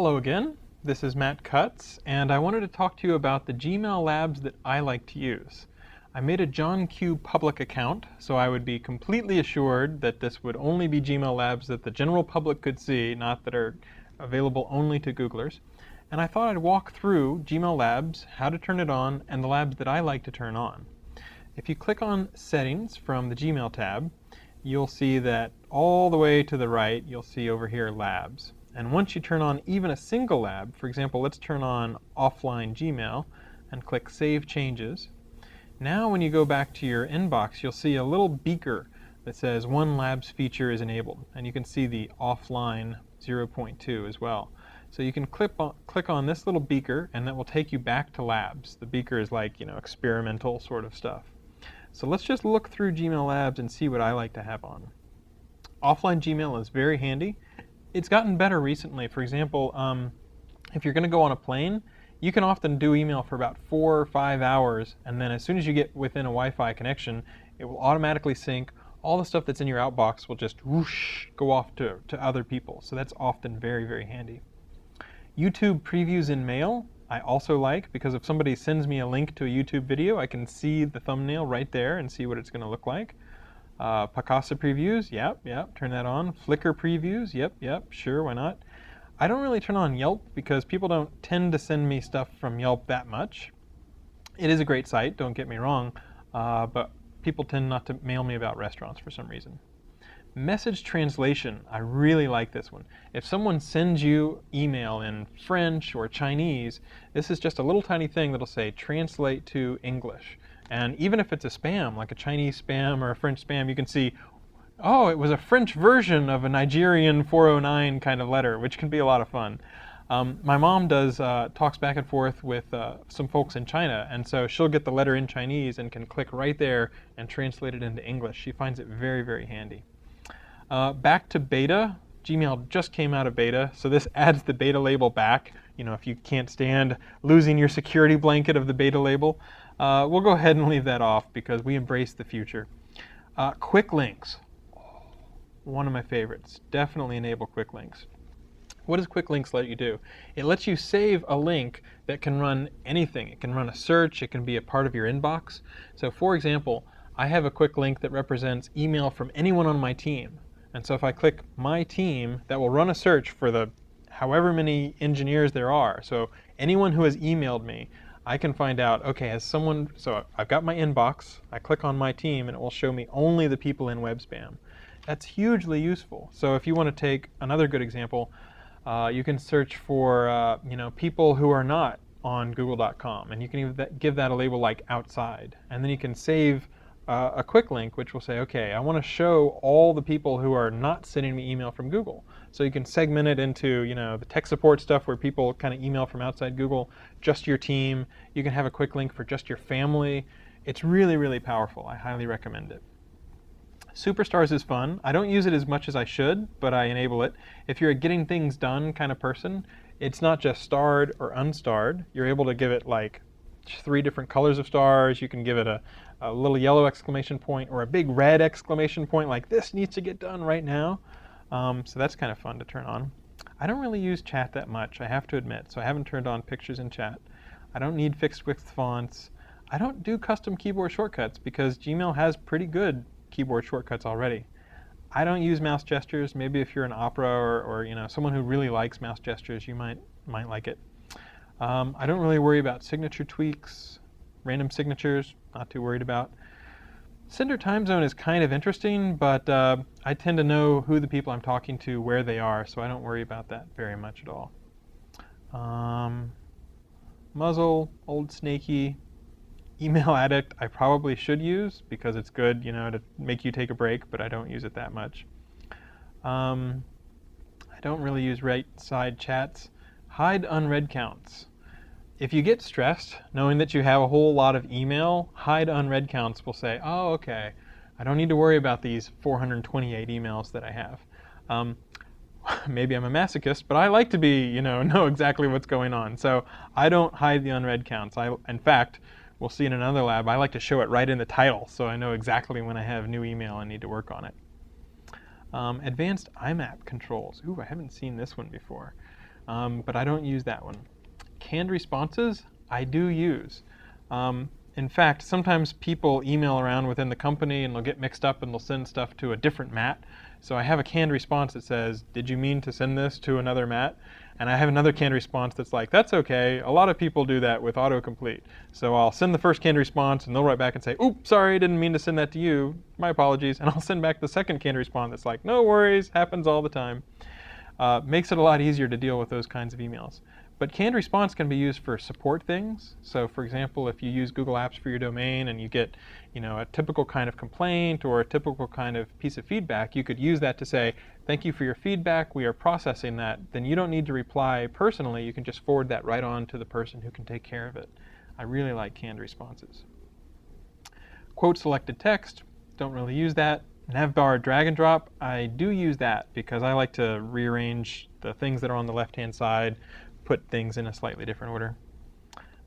Hello again, this is Matt Cutts, and I wanted to talk to you about the Gmail labs that I like to use. I made a John Q public account, so I would be completely assured that this would only be Gmail labs that the general public could see, not that are available only to Googlers. And I thought I'd walk through Gmail labs, how to turn it on, and the labs that I like to turn on. If you click on Settings from the Gmail tab, you'll see that all the way to the right, you'll see over here Labs. And once you turn on even a single lab, for example, let's turn on Offline Gmail and click Save Changes. Now when you go back to your inbox, you'll see a little beaker that says One Labs feature is enabled. And you can see the Offline 0.2 as well. So you can click on this little beaker and that will take you back to Labs. The beaker is like, experimental sort of stuff. So let's just look through Gmail Labs and see what I like to have on. Offline Gmail is very handy. It's gotten better recently. For example, if you're going to go on a plane, you can often do email for about 4 or 5 hours, and then as soon as you get within a Wi-Fi connection, it will automatically sync. All the stuff that's in your outbox will just whoosh, go off to other people. So that's often very, very handy. YouTube previews in mail, I also like, because if somebody sends me a link to a YouTube video, I can see the thumbnail right there and see what it's going to look like. Picasa previews, yep, turn that on. Flickr previews, yep, sure, why not? I don't really turn on Yelp because people don't tend to send me stuff from Yelp that much. It is a great site, don't get me wrong, but people tend not to mail me about restaurants for some reason. Message translation, I really like this one. If someone sends you email in French or Chinese, this is just a little tiny thing that'll say translate to English. And even if it's a spam, like a Chinese spam or a French spam, you can see, oh, it was a French version of a Nigerian 409 kind of letter, which can be a lot of fun. My mom talks back and forth with some folks in China, and so she'll get the letter in Chinese and can click right there and translate it into English. She finds it very, very handy. Back to beta. Gmail just came out of beta, so this adds the beta label back. If you can't stand losing your security blanket of the beta label, we'll go ahead and leave that off because we embrace the future. Quick links, one of my favorites. Definitely enable quick links. What does quick links let you do? It lets you save a link that can run anything. It can run a search, it can be a part of your inbox. So for example, I have a quick link that represents email from anyone on my team. And so if I click My Team, that will run a search for the however many engineers there are. So anyone who has emailed me, I can find out, okay, so I've got my inbox, I click on My Team, and it will show me only the people in web spam. That's hugely useful. So if you want to take another good example, you can search for people who are not on google.com, and you can give that a label like outside. And then you can save a quick link which will say, okay, I want to show all the people who are not sending me email from Google. So you can segment it into the tech support stuff where people kind of email from outside Google, just your team. You can have a quick link for just your family. It's really, really powerful. I highly recommend it. Superstars is fun. I don't use it as much as I should, but I enable it. If you're a getting things done kind of person, it's not just starred or unstarred. You're able to give it like 3 different colors of stars. You can give it a little yellow exclamation point or a big red exclamation point, like this needs to get done right now. So that's kind of fun to turn on. I don't really use chat that much, I have to admit, so I haven't turned on pictures in chat. I don't need fixed width fonts. I don't do custom keyboard shortcuts because Gmail has pretty good keyboard shortcuts already. I don't use mouse gestures. Maybe if you're an Opera or someone who really likes mouse gestures, you might like it. I don't really worry about signature tweaks, random signatures, not too worried about. Sender time zone is kind of interesting, but I tend to know who the people I'm talking to, where they are, so I don't worry about that very much at all. Muzzle, old snaky. Email Addict I probably should use because it's good, to make you take a break, but I don't use it that much. I don't really use right side chats. Hide unread counts. If you get stressed knowing that you have a whole lot of email, hide unread counts will say, oh, okay, I don't need to worry about these 428 emails that I have. Maybe I'm a masochist, but I like to be, know exactly what's going on. So I don't hide the unread counts. In fact, we'll see in another lab, I like to show it right in the title so I know exactly when I have new email and need to work on it. Advanced IMAP controls. Ooh, I haven't seen this one before. but I don't use that one. Canned responses, I do use. In fact, sometimes people email around within the company and they'll get mixed up and they'll send stuff to a different Matt. So I have a canned response that says, did you mean to send this to another Matt? And I have another canned response that's like, that's okay. A lot of people do that with autocomplete. So I'll send the first canned response and they'll write back and say, oops, sorry, didn't mean to send that to you. My apologies. And I'll send back the second canned response that's like, no worries, happens all the time. Makes it a lot easier to deal with those kinds of emails. But canned response can be used for support things. So for example, if you use Google Apps for your domain and you get a typical kind of complaint or a typical kind of piece of feedback, you could use that to say, thank you for your feedback, we are processing that. Then you don't need to reply personally, you can just forward that right on to the person who can take care of it. I really like canned responses. Quote selected text, don't really use that. Navbar drag and drop, I do use that because I like to rearrange the things that are on the left-hand side, put things in a slightly different order.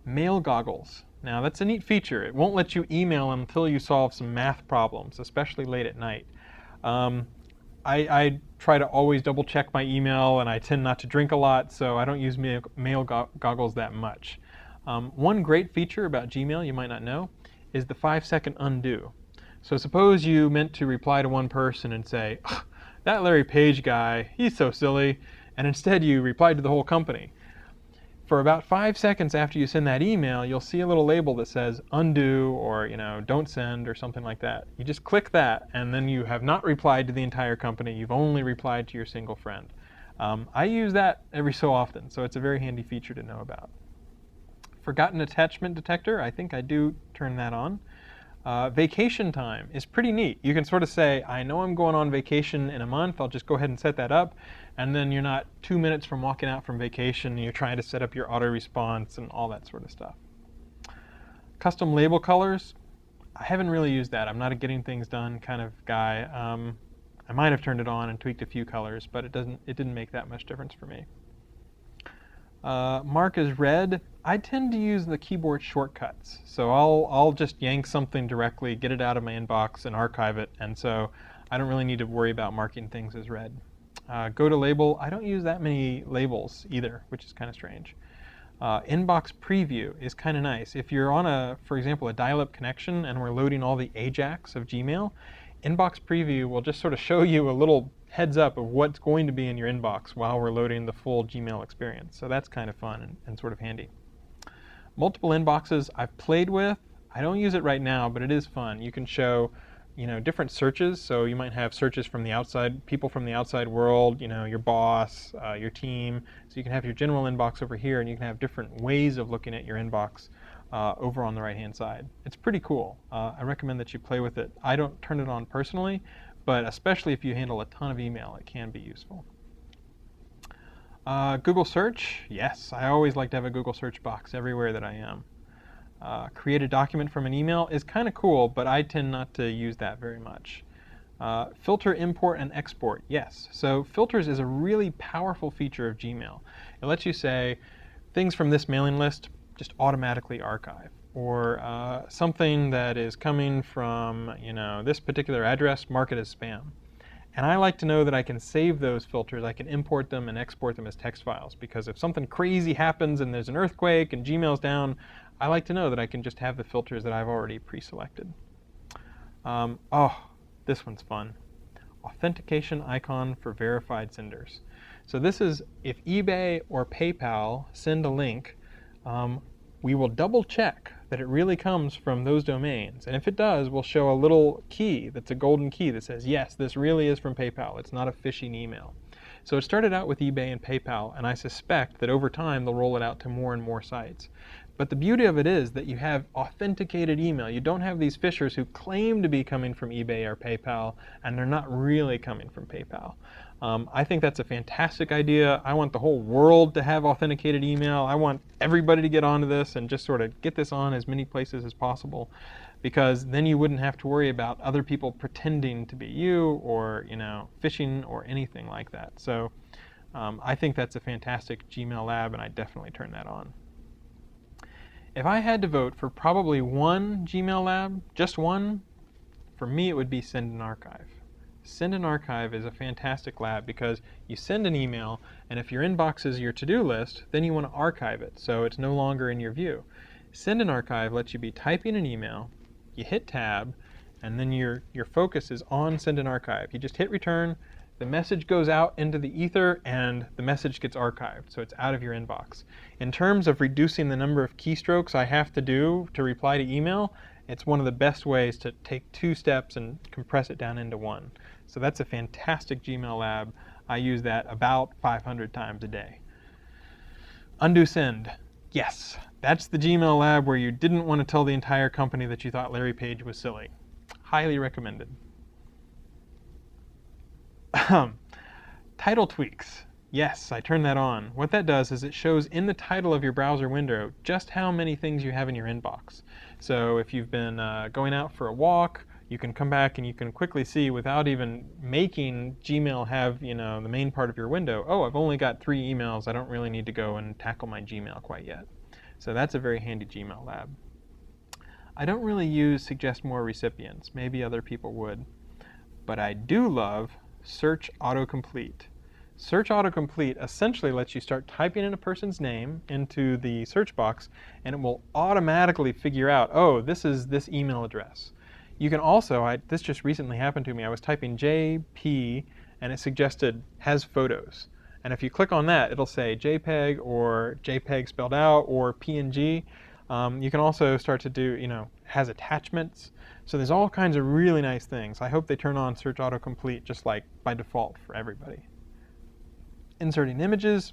Mail goggles. Now that's a neat feature. It won't let you email until you solve some math problems, especially late at night. I try to always double check my email and I tend not to drink a lot, so I don't use mail goggles that much. One great feature about Gmail you might not know is the 5-second undo. So suppose you meant to reply to one person and say, that Larry Page guy, he's so silly, and instead you replied to the whole company. For about 5 seconds after you send that email, you'll see a little label that says undo or don't send or something like that. You just click that and then you have not replied to the entire company. You've only replied to your single friend. I use that every so often, so it's a very handy feature to know about. Forgotten attachment detector, I think I do turn that on. Vacation time is pretty neat. You can sort of say, I know I'm going on vacation in a month, I'll just go ahead and set that up, and then you're not 2 minutes from walking out from vacation and you're trying to set up your auto response and all that sort of stuff. Custom label colors, I haven't really used that. I'm not a getting things done kind of guy. I might have turned it on and tweaked a few colors, but it didn't make that much difference for me. Mark as read, I tend to use the keyboard shortcuts. So I'll just yank something directly, get it out of my inbox and archive it. And so I don't really need to worry about marking things as read. Go to label, I don't use that many labels either, which is kind of strange. Inbox preview is kind of nice. If you're on for example, a dial-up connection and we're loading all the Ajax of Gmail, inbox preview will just sort of show you a little heads up of what's going to be in your inbox while we're loading the full Gmail experience. So that's kind of fun and sort of handy. Multiple inboxes I've played with. I don't use it right now, but it is fun. You can show different searches. So you might have searches from the outside, people from the outside world, your boss, your team. So you can have your general inbox over here, and you can have different ways of looking at your inbox over on the right-hand side. It's pretty cool. I recommend that you play with it. I don't turn it on personally, but especially if you handle a ton of email, it can be useful. Google Search, yes, I always like to have a Google Search box everywhere that I am. Create a document from an email is kind of cool, but I tend not to use that very much. Filter, import, and export, yes. So filters is a really powerful feature of Gmail. It lets you say, things from this mailing list, just automatically archive. Or something that is coming from this particular address, mark it as spam. And I like to know that I can save those filters. I can import them and export them as text files, because if something crazy happens and there's an earthquake and Gmail's down, I like to know that I can just have the filters that I've already pre-selected. This one's fun. Authentication icon for verified senders. So this is if eBay or PayPal send a link, we will double check that it really comes from those domains. And if it does, we'll show a little key that's a golden key that says, yes, this really is from PayPal. It's not a phishing email. So it started out with eBay and PayPal, and I suspect that over time they'll roll it out to more and more sites. But the beauty of it is that you have authenticated email. You don't have these phishers who claim to be coming from eBay or PayPal, and they're not really coming from PayPal. I think that's a fantastic idea. I want the whole world to have authenticated email. I want everybody to get onto this and just sort of get this on as many places as possible, because then you wouldn't have to worry about other people pretending to be you or phishing or anything like that. So I think that's a fantastic Gmail lab, and I definitely turn that on. If I had to vote for probably one Gmail lab, just one, for me it would be Send and Archive. Send and Archive is a fantastic lab because you send an email, and if your inbox is your to-do list, then you want to archive it so it's no longer in your view. Send and Archive lets you be typing an email, you hit tab, and then your focus is on Send and Archive. You just hit return, the message goes out into the ether, and the message gets archived, so it's out of your inbox. In terms of reducing the number of keystrokes I have to do to reply to email, it's one of the best ways to take 2 steps and compress it down into 1. So that's a fantastic Gmail lab. I use that about 500 times a day. Undo Send. Yes, that's the Gmail lab where you didn't want to tell the entire company that you thought Larry Page was silly. Highly recommended. Title tweaks. Yes, I turned that on. What that does is it shows in the title of your browser window just how many things you have in your inbox. So if you've been going out for a walk, you can come back and you can quickly see without even making Gmail have, the main part of your window, oh, I've only got 3 emails. I don't really need to go and tackle my Gmail quite yet. So that's a very handy Gmail lab. I don't really use Suggest More Recipients. Maybe other people would. But I do love Search Autocomplete. Search Autocomplete essentially lets you start typing in a person's name into the search box, and it will automatically figure out, oh, this is this email address. You can also, this just recently happened to me, I was typing JP, and it suggested has photos. And if you click on that, it'll say JPEG or JPEG spelled out or PNG. You can also start to do, has attachments. So there's all kinds of really nice things. I hope they turn on Search Autocomplete just like by default for everybody. Inserting images.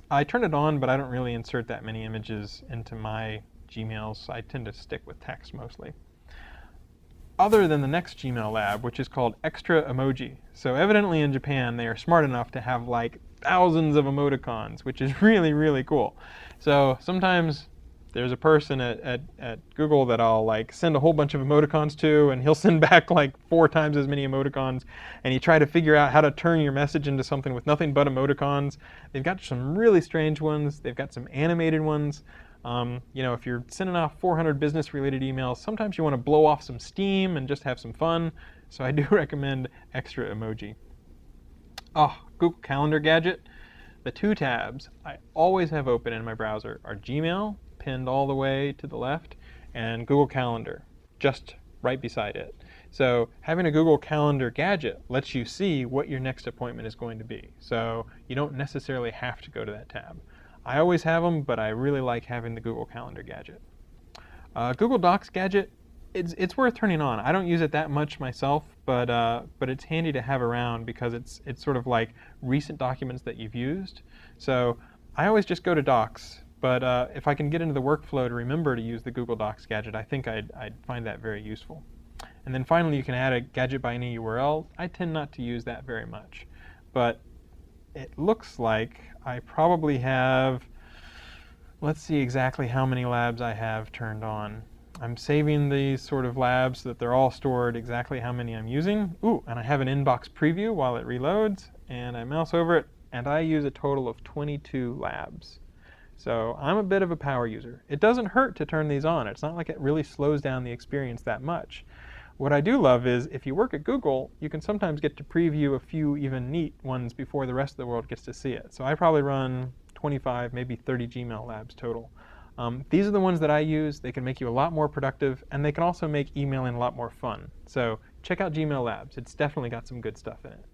I turn it on, but I don't really insert that many images into my Gmails. I tend to stick with text mostly. Other than the next Gmail lab, which is called Extra Emoji. So evidently in Japan, they are smart enough to have like thousands of emoticons, which is really, really cool. So sometimes there's a person at Google that I'll like send a whole bunch of emoticons to, and he'll send back like 4 times as many emoticons, and you try to figure out how to turn your message into something with nothing but emoticons. They've got some really strange ones. They've got some animated ones. If you're sending off 400 business-related emails, sometimes you want to blow off some steam and just have some fun. So I do recommend Extra Emoji. Oh, Google Calendar Gadget. The 2 tabs I always have open in my browser are Gmail, pinned all the way to the left, and Google Calendar, just right beside it. So having a Google Calendar gadget lets you see what your next appointment is going to be. So you don't necessarily have to go to that tab. I always have them, but I really like having the Google Calendar gadget. Google Docs gadget, it's worth turning on. I don't use it that much myself, but it's handy to have around because it's sort of like recent documents that you've used. So I always just go to Docs, but if I can get into the workflow to remember to use the Google Docs gadget, I think I'd find that very useful. And then finally, you can add a gadget by any URL. I tend not to use that very much, but it looks like I probably have, let's see exactly how many labs I have turned on. I'm saving these sort of labs so that they're all stored exactly how many I'm using. Ooh, and I have an inbox preview while it reloads, and I mouse over it, and I use a total of 22 labs. So I'm a bit of a power user. It doesn't hurt to turn these on. It's not like it really slows down the experience that much. What I do love is if you work at Google, you can sometimes get to preview a few even neat ones before the rest of the world gets to see it. So I probably run 25, maybe 30 Gmail labs total. These are the ones that I use. They can make you a lot more productive, and they can also make emailing a lot more fun. So check out Gmail Labs. It's definitely got some good stuff in it.